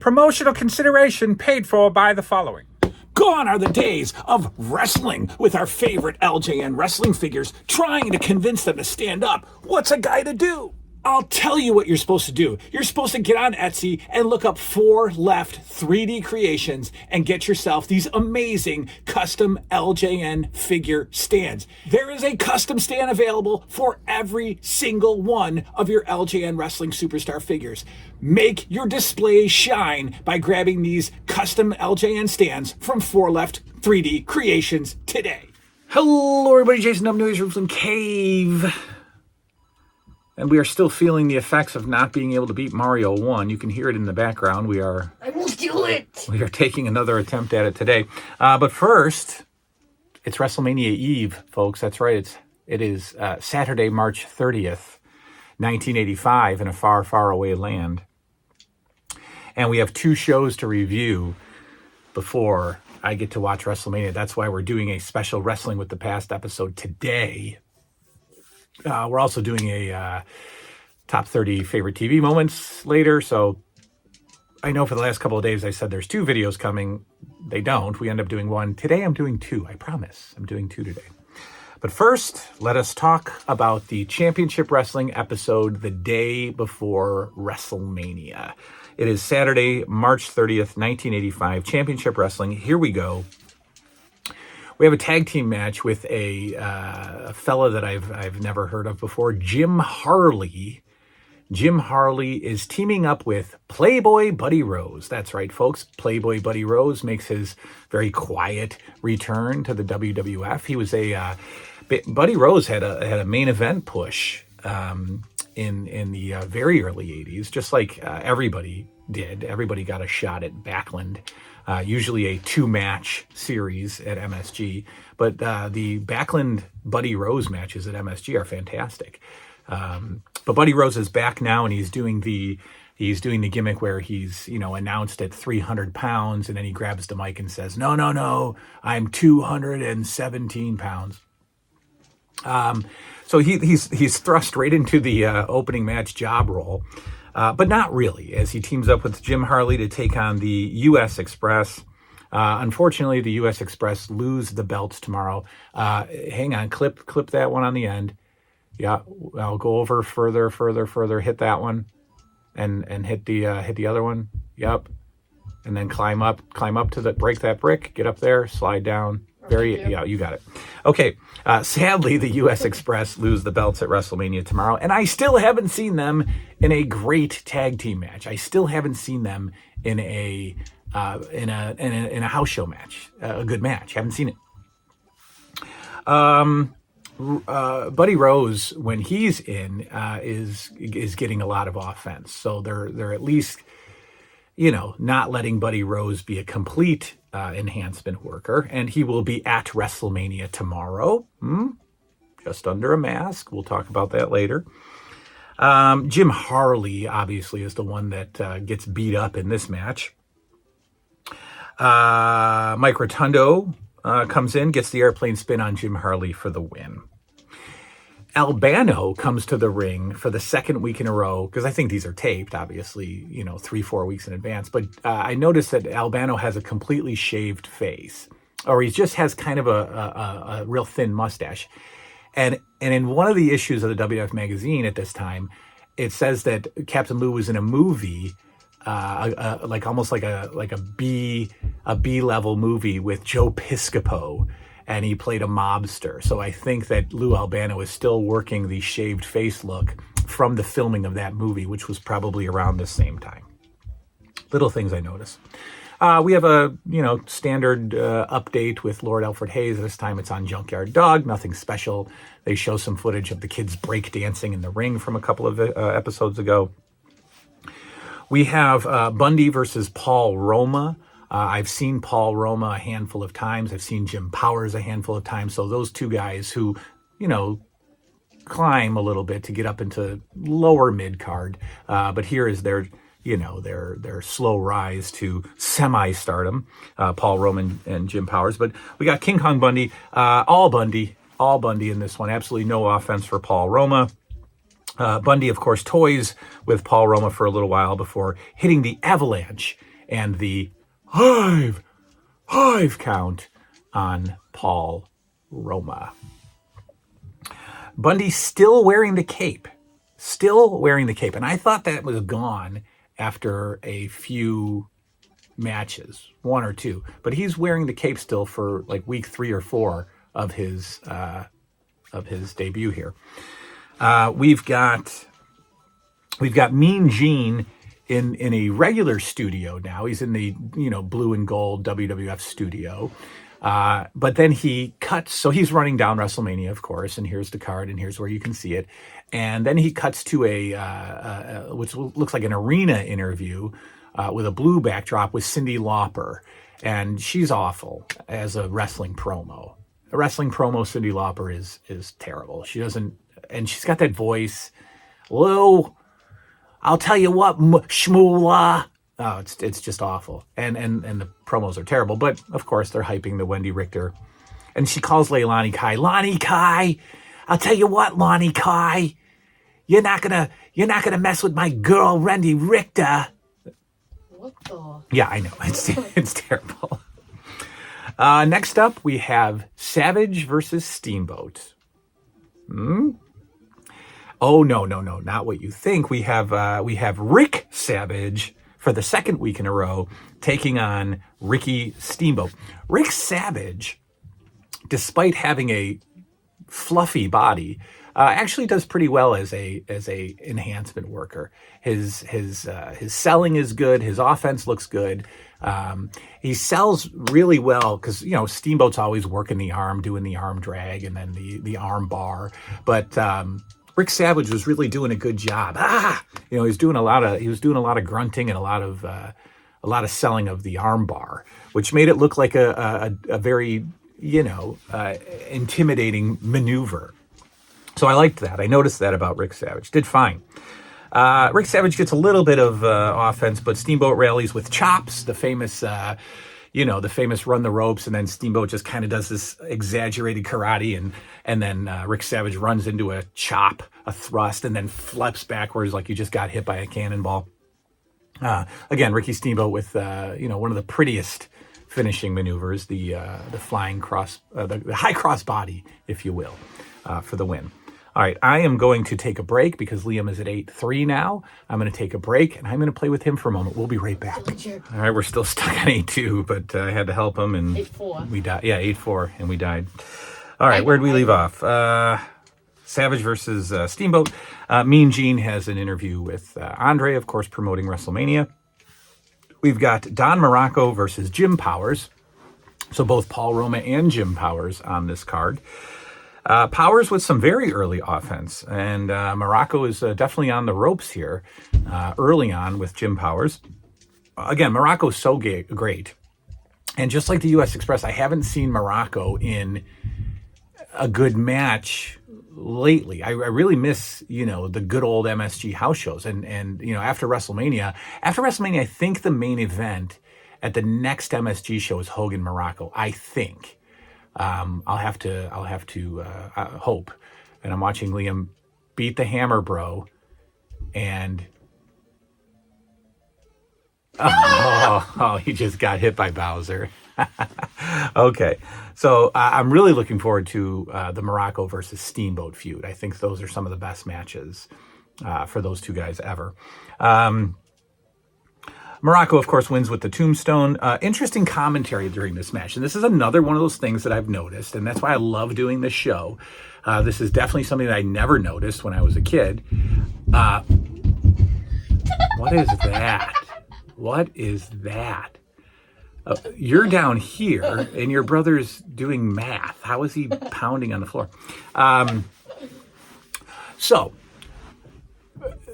Promotional consideration paid for by the following. Gone are the days of wrestling with our favorite LJN wrestling figures, trying to convince them to stand up. What's a guy to do? I'll tell you what you're supposed to do. You're supposed to get on Etsy and look up 4 Left 3D Creations and get yourself these amazing custom LJN figure stands. There is a custom stand available for every single one of your LJN wrestling superstar figures. Make your display shine by grabbing these custom LJN stands from 4 Left 3D Creations today. Hello everybody, Jason W. Wrestling Cave. And we are still feeling the effects of not being able to beat Mario 1. You can hear it in the background. I will do it! We are taking another attempt at it today. But first, it's WrestleMania Eve, folks. That's right. It is Saturday, March 30th, 1985 in a far, far away land. And we have 2 shows to review before I get to watch WrestleMania. That's why we're doing a special Wrestling with the Past episode today. We're also doing a top 30 favorite TV moments later. So I know for the last couple of days I said there's 2 videos coming. They don't. We end up doing 1. Today I'm doing 2. I promise. I'm doing 2 today. But first, let us talk about the Championship Wrestling episode the day before WrestleMania. It is Saturday, March 30th, 1985. Championship Wrestling. Here we go. We have a tag team match with a fella that I've never heard of before, Jim Harley. Jim Harley is teaming up with Playboy Buddy Rose. That's right, folks. Playboy Buddy Rose makes his very quiet return to the WWF. He was Buddy Rose had a main event push in the very early 80s, just like everybody did. Everybody got a shot at Backlund. Usually a 2-match series at MSG, but the Backlund Buddy Rose matches at MSG are fantastic. But Buddy Rose is back now, and he's doing the gimmick where he's announced at 300 pounds, and then he grabs the mic and says, "No, I'm 217 pounds." So he's thrust right into the opening match job role. But not really, as he teams up with Jim Harley to take on the U.S. Express. Unfortunately, the U.S. Express lose the belts tomorrow. Hang on, clip that one on the end. Yeah, I'll go over further, hit that one, and hit the other one. Yep, and then climb up to break that brick, get up there, slide down. Yeah, you got it. Okay, sadly, the U.S. Express lose the belts at WrestleMania tomorrow, and I still haven't seen them in a great tag team match. I still haven't seen them in a house show match, a good match. Haven't seen it. Buddy Rose, when he's in, is getting a lot of offense. So they're at least, not letting Buddy Rose be a complete enhancement worker, and he will be at WrestleMania tomorrow, just under a mask. We'll talk about that later. Jim Harley, obviously, is the one that gets beat up in this match. Mike Rotundo comes in, gets the airplane spin on Jim Harley for the win. Albano comes to the ring for the second week in a row, because I think these are taped, obviously, 3-4 weeks in advance. But I noticed that Albano has a completely shaved face, or he just has kind of a real thin mustache. And in one of the issues of the WWF magazine at this time, it says that Captain Lou was in a movie, almost like a B level movie with Joe Piscopo, and he played a mobster. So I think that Lou Albano is still working the shaved face look from the filming of that movie, which was probably around the same time. Little things I notice. We have a standard update with Lord Alfred Hayes. This time it's on Junkyard Dog. Nothing special. They show some footage of the kids break dancing in the ring from a couple of episodes ago. We have Bundy versus Paul Roma. I've seen Paul Roma a handful of times. I've seen Jim Powers a handful of times. So those 2 guys who, climb a little bit to get up into lower mid-card. But here is their slow rise to semi-stardom, Paul Roma and Jim Powers. But we got King Kong Bundy, all Bundy in this one. Absolutely no offense for Paul Roma. Bundy, of course, toys with Paul Roma for a little while before hitting the avalanche and the hive count on Paul Roma. Bundy still wearing the cape. And I thought that was gone after a few matches, 1 or 2. But he's wearing the cape still for like week 3 or 4 of his debut here. We've got Mean Gene in a regular studio now. He's in the blue and gold WWF studio. But then he cuts, so he's running down WrestleMania, of course, and here's the card, and here's where you can see it. And then he cuts to a which looks like an arena interview with a blue backdrop with Cyndi Lauper. And she's awful as a wrestling promo. A wrestling promo, Cyndi Lauper is terrible. She doesn't, and she's got that voice. Lou, I'll tell you what, shmoola. Oh, it's just awful. And the promos are terrible. But, of course, they're hyping the Wendy Richter. And she calls Leilani Kai. Lonnie Kai, I'll tell you what, Lonnie Kai. You're not gonna mess with my girl, Wendy Richter. What the? Yeah, I know. It's terrible. Next up, we have Savage versus Steamboat. Oh, no, not what you think. We have Rick Savage for the second week in a row, taking on Ricky Steamboat. Rick Savage, despite having a fluffy body, actually does pretty well as a enhancement worker. His selling is good. His offense looks good. He sells really well because Steamboat's always working the arm, doing the arm drag, and then the arm bar. But Rick Savage was really doing a good job. He was doing a lot of grunting and a lot of selling of the arm bar, which made it look like a very intimidating maneuver. So I liked that. I noticed that about Rick Savage. Did fine. Rick Savage gets a little bit of offense, but Steamboat rallies with chops, the famous run the ropes, and then Steamboat just kind of does this exaggerated karate, and then Rick Savage runs into a chop, a thrust, and then flips backwards like you just got hit by a cannonball. Again, Ricky Steamboat with one of the prettiest finishing maneuvers, the flying cross, the high cross body, if you will, for the win. All right, I am going to take a break because Liam is at 8-3 now. I'm going to take a break, and I'm going to play with him for a moment. We'll be right back. All right, we're still stuck on 8-2, but I had to help him, and 8-4. We died. Yeah, 8-4, and we died. All right, where'd we leave off? Savage versus Steamboat. Mean Gene has an interview with Andre, of course, promoting WrestleMania. We've got Don Morocco versus Jim Powers. So both Paul Roma and Jim Powers on this card. Powers with some very early offense, and Morocco is definitely on the ropes here early on with Jim Powers. Again, Morocco's so great. And just like the U.S. Express, I haven't seen Morocco in a good match lately. I really miss, the good old MSG house shows. And after WrestleMania, I think the main event at the next MSG show is Hogan Morocco, I think. I'll have to hope. And I'm watching Liam beat the Hammer Bro, and he just got hit by Bowser. Okay, so I'm really looking forward to the Morocco versus Steamboat feud. I think those are some of the best matches for those two guys ever. Morocco, of course, wins with the tombstone. Interesting commentary during this match. And this is another one of those things that I've noticed, and that's why I love doing this show. This is definitely something that I never noticed when I was a kid. What is that? What is that? You're down here, and your brother's doing math. How is he pounding on the floor? So,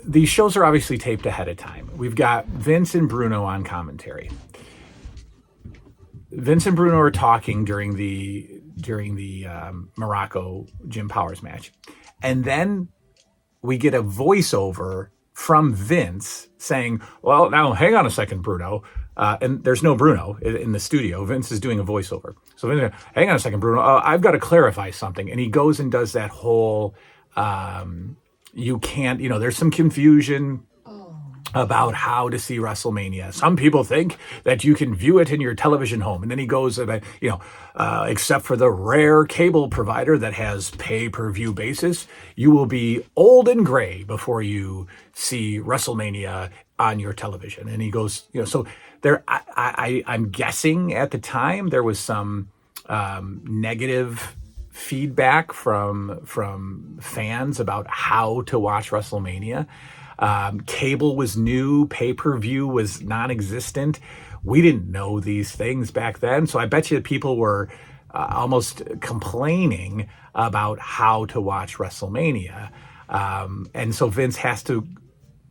these shows are obviously taped ahead of time. We've got Vince and Bruno on commentary. Vince and Bruno are talking during the Morocco Jim Powers match. And then we get a voiceover from Vince saying, well, now hang on a second, Bruno. And there's no Bruno in the studio. Vince is doing a voiceover. So Vince, hang on a second, Bruno. I've got to clarify something. And he goes and does that whole... you can't, there's some confusion. about how to see WrestleMania. Some people think that you can view it in your television home. And then he goes, except for the rare cable provider that has pay-per-view basis, you will be old and gray before you see WrestleMania on your television. And he goes, so there, I'm guessing at the time there was some negative feedback from fans about how to watch WrestleMania. Cable was new, pay-per-view was non-existent. We didn't know these things back then. So I bet you people were almost complaining about how to watch WrestleMania. And so Vince has to,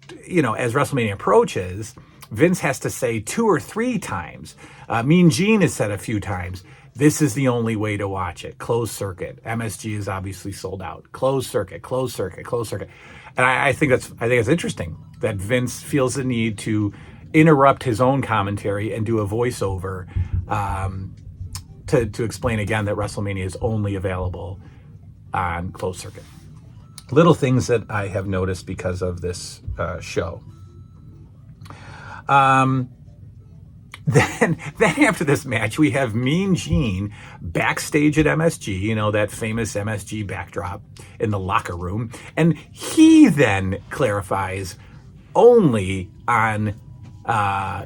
as WrestleMania approaches, Vince has to say 2 or 3 times. Mean Gene has said a few times, this is the only way to watch it. Closed circuit. MSG is obviously sold out. Closed circuit, closed circuit, closed circuit. And I think it's interesting that Vince feels the need to interrupt his own commentary and do a voiceover to explain again that WrestleMania is only available on closed circuit. Little things that I have noticed because of this show. Then after this match, we have Mean Gene backstage at MSG, that famous MSG backdrop in the locker room. And he then clarifies only on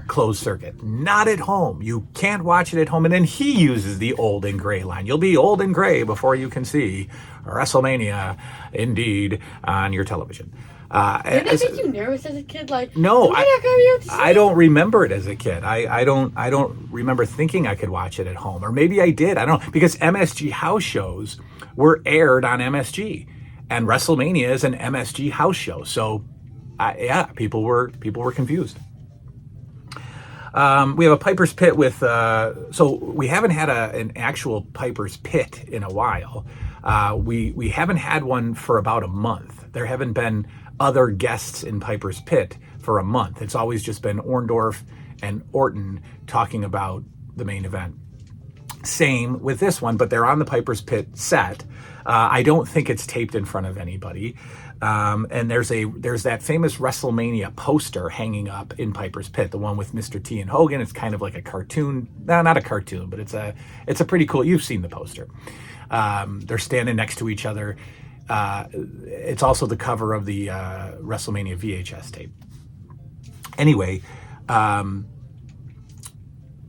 closed circuit, not at home. You can't watch it at home. And then he uses the old and gray line. You'll be old and gray before you can see WrestleMania indeed on your television. Did that make you nervous as a kid? Like, no, I don't remember it as a kid. I don't remember thinking I could watch it at home, or maybe I did. I don't know, because MSG house shows were aired on MSG, and WrestleMania is an MSG house show. So, people were confused. We have a Piper's Pit with. So we haven't had an actual Piper's Pit in a while. We haven't had one for about a month. There haven't been other guests in Piper's Pit for a month. It's always just been Orndorff and Orton talking about the main event. Same with this one, but they're on the Piper's Pit set. I don't think it's taped in front of anybody. And there's that famous WrestleMania poster hanging up in Piper's Pit, the one with Mr. T and Hogan. It's kind of like a cartoon. No, not a cartoon, but it's a pretty cool. You've seen the poster. They're standing next to each other. It's also the cover of the WrestleMania VHS tape. Anyway,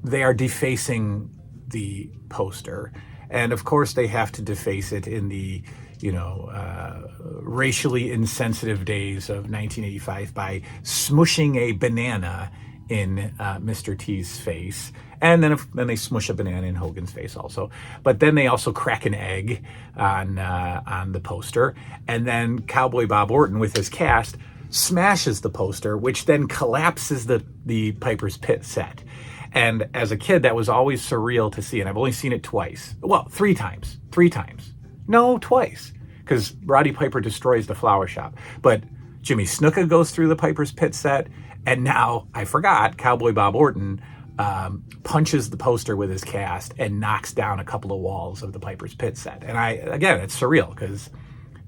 they are defacing the poster. And of course, they have to deface it in the, racially insensitive days of 1985 by smushing a banana in Mr. T's face. And then they smush a banana in Hogan's face also. But then they also crack an egg on the poster. And then Cowboy Bob Orton with his cast smashes the poster, which then collapses the Piper's Pit set. And as a kid, that was always surreal to see. And I've only seen it twice. Well, 3 times. 3 times. No, twice. Because Roddy Piper destroys the flower shop. But Jimmy Snuka goes through the Piper's Pit set. And now, I forgot, Cowboy Bob Orton punches the poster with his cast and knocks down a couple of walls of the Piper's Pit set. And again, it's surreal because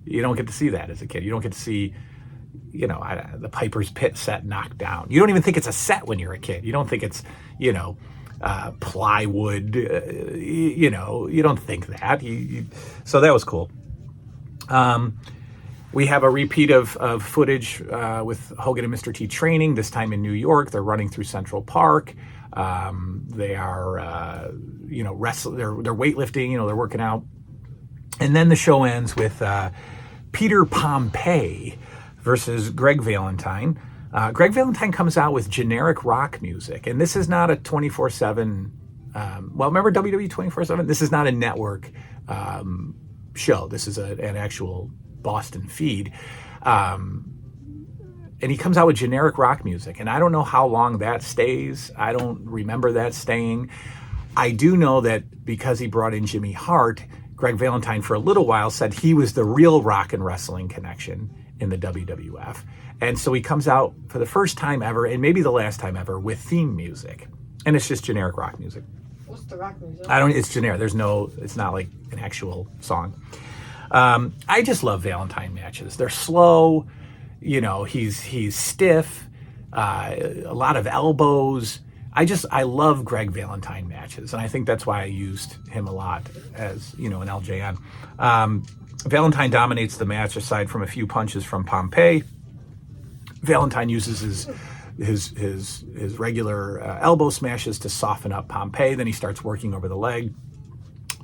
you don't get to see that as a kid. You don't get to see, the Piper's Pit set knocked down. You don't even think it's a set when you're a kid. You don't think it's, plywood. You don't think that. So that was cool. We have a repeat of footage with Hogan and Mr. T training, this time in New York. They're running through Central Park. They are, wrestling. They're weightlifting. They're working out. And then the show ends with Peter Pompei versus Greg Valentine. Greg Valentine comes out with generic rock music, and this is not a 24/7. Remember WWE 24/7? This is not a network show. This is an actual Boston feed. And he comes out with generic rock music, and I don't know how long that stays. I don't remember that staying. I do know that because he brought in Jimmy Hart, Greg Valentine for a little while said he was the real rock and wrestling connection in the WWF. And so he comes out for the first time ever, and maybe the last time ever, with theme music. And it's just generic rock music. What's the rock music? It's generic. It's not like an actual song. I just love Valentine matches. They're slow. He's stiff. a lot of elbows. I love Greg Valentine matches, and I think that's why I used him a lot as, an LJN. Valentine dominates the match aside from a few punches from Pompei. Valentine uses his regular elbow smashes to soften up Pompei. Then he starts working over the leg.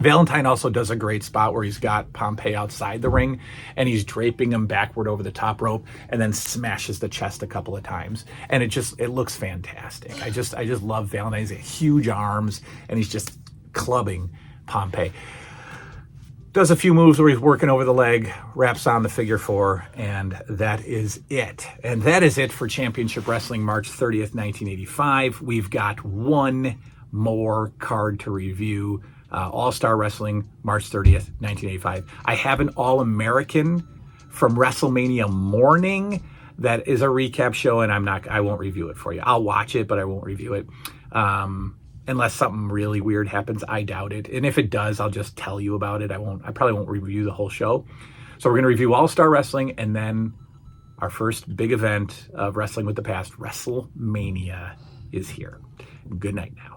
Valentine also does a great spot where he's got Pompei outside the ring and he's draping him backward over the top rope and then smashes the chest a couple of times. And it looks fantastic. I just love Valentine. He's got huge arms and he's just clubbing Pompei. Does a few moves where he's working over the leg, wraps on the figure 4, and that is it. And that is it for Championship Wrestling March 30th, 1985. We've got one more card to review. All-Star Wrestling, March 30th, 1985. I have an All-American from Wrestlemania morning that is a recap show, and I won't review it for you. I'll watch it, but I won't review it. Unless something really weird happens, I doubt it. And if it does, I'll just tell you about it. I probably won't review the whole show. So we're going to review All-Star Wrestling, and then our first big event of Wrestling with the Past, Wrestlemania, is here. Good night now.